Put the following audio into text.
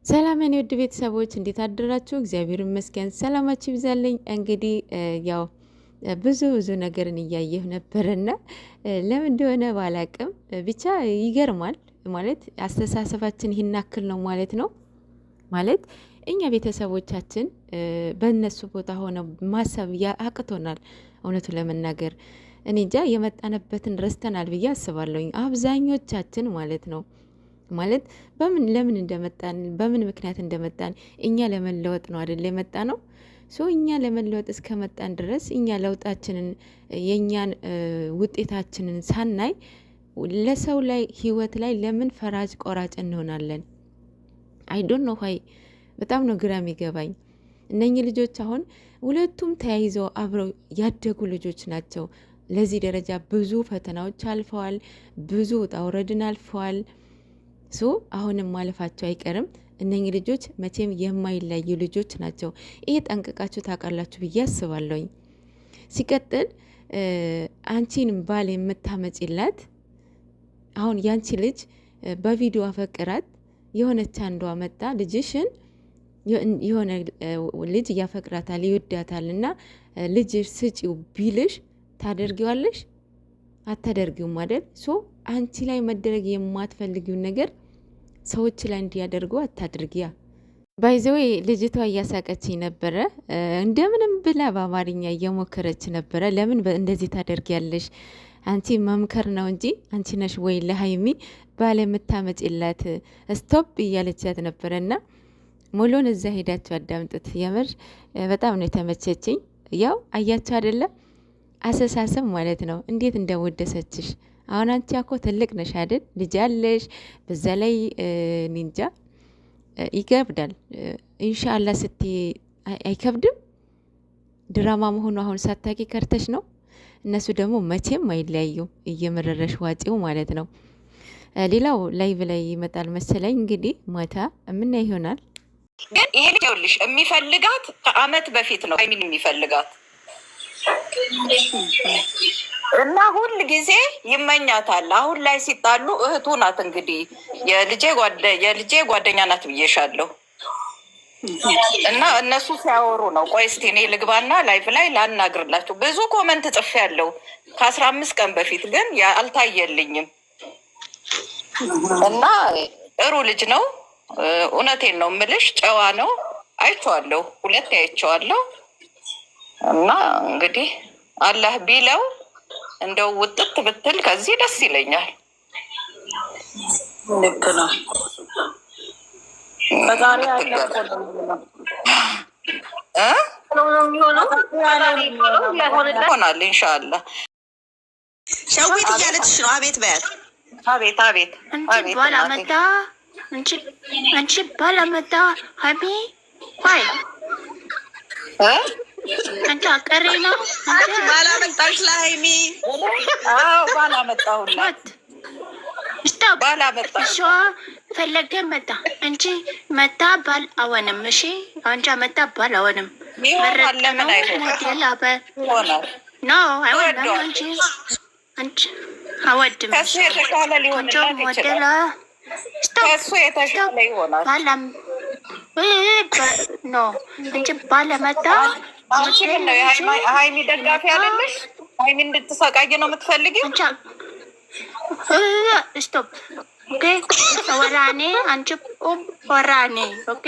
ሰላም የኔ ውድ ቤተሰቦች እንዴት አደራችሁ? እግዚአብሔር ይመስገን ሰላማችሁ ይብዛልኝ። እንግዲህ ያው ብዙ ነገርን እያየሁ ነበርና ለምን እንደሆነ ባላቅም ብቻ ይገርማል። ማለት አስተሳሰባችን ይህን ያክል ነው ማለት ነው። ማለት እኛ ቤተሰቦቻችን በእነሱ ቦታ ሆነው ማሰብ አቅቶናል። እውነቱ ለመናገር እኔ እንጃ የመጣንበትን ረስተናል ብዬ አስባለሁኝ አብዛኞቻችን ማለት ነው። ማለት ለምን እንደመጣን በምን ምክንያት እንደመጣን እኛ ለመለወጥ ነው አይደል የመጣ ነው። እኛ ለመለወጥ እስከመጣን ድረስ እኛ ለውጣችንን የኛን ውጤታችንን ሳናይ ለሰው ላይ ህይወት ላይ ለምን ፈራጅ ቆራጭ እንሆናለን? አይ ዶንት ኖ ሆይ በጣም ነው ግራ የሚገባኝ። እነኚህ ልጆች አሁን ሁለቱም ተያይዘው አብረው ያደጉ ልጆች ናቸው። ለዚህ ደረጃ ብዙ ፈተናዎች አልፈዋል። ብዙ ውጣ ውረድን አልፈዋል። አሁንም ማለፋቸው አይቀርም። እነኚህ ልጆች መቼም የማይለዩ ልጆች ናቸው። ይሄ ጠንቅቃችሁ ታውቃላችሁ ብዬ አስባለሁኝ። ሲቀጥል አንቺን ባል የምታመጪላት አሁን ያንቺ ልጅ በቪዲዮ አፈቅራት የሆነች አንዷ መጣ ልጅሽን የሆነ ልጅ ያፈቅራታል ይወዳታል እና ልጅ ስጪው ቢልሽ ታደርጊዋለሽ? አታደርጊውም አይደል? አንቺ ላይ መደረግ የማትፈልጊውን ነገር ሰዎች ላይ እንዲያደርጉ አታድርጊያ። ባይዘዌ ልጅቷ እያሳቀችኝ ነበረ። እንደምንም ብላ በአማርኛ እየሞከረች ነበረ። ለምን እንደዚህ ታደርጊያለሽ? አንቺ መምከር ነው እንጂ አንቺ ነሽ ወይ ለሀይሚ ባለምታመጪላት ስቶፕ እያለቻት ነበረ። እና ሙሉን እዛ ሄዳችሁ አዳምጡት። የምር በጣም ነው የተመቸችኝ። ያው አያችሁ አይደለም አስተሳሰብ ማለት ነው እንዴት እንደወደሰችሽ። አሁን አንቺ እኮ ትልቅ ነሽ አይደል? ልጅ አለሽ። በዛ ላይ ኒንጃ ይከብዳል። ኢንሻአላህ ስትይ አይከብድም። ድራማ መሆኑ አሁን ሳታቂ ከርተሽ ነው። እነሱ ደግሞ መቼም አይለያዩም። እየመረረሽ ዋጪው ማለት ነው። ሌላው ላይቭ ላይ ይመጣል መሰለኝ እንግዲህ ማታ ምን ይሆናል። ግን ይሄ ልጅ የሚፈልጋት ከአመት በፊት ነው የሚፈልጋት እና ሁል ጊዜ ይመኛታል። አሁን ላይ ሲጣሉ እህቱ ናት እንግዲህ የልጄ ጓደኛ ናት ብዬሻለሁ። እና እነሱ ሲያወሩ ነው። ቆይ እስቲ እኔ ልግባና ላይፍ ላይ ላናግርላችሁ። ብዙ ኮመንት ጽፌ ያለው ከ15 ቀን በፊት ግን አልታየልኝም። እና ጥሩ ልጅ ነው። እውነቴን ነው ምልሽ፣ ጨዋ ነው። አይቼዋለሁ፣ 2 አይቼዋለሁ። እና እንግዲህ አላህ ቢለው እንደው ውጥት ብትል ከዚህ ደስ ይለኛል። ልክ ነው። ሆናል ኢንሻአላህ። ሸዊት እያለችሽ ነው። አቤት በያት። አቤት አቤት አቤት። ባላመጣ አንቺ ባላመጣ ሀቢ ሆይ አንቺ አቀሪ ነው። አንቺ ባላመጣሽ ለሀይሚ ባላመጣሁላት ባላመጣሽ ፈለገ መጣ እንጂ መጣ ባል አወንም። እሺ አንቺ መጣ ባል አወንም። ይሆናል። ለምን አይሆንም? ነው አይወድም። አንቺ አወድም። ከሱ የተሻለ ሊሆንላት ይችላል። ከሱ የተሻለ ይሆናል። ባላም ኖ እንጂ ባለመጣ አንቺ ምን ነው የሀይሚ ደጋፊ አይደለሽ? ሀይሚ እንድትሰቃይ ነው የምትፈልጊው? ስቶፕ ኦኬ። ወራኔ አንቺ ወራኔ ኦኬ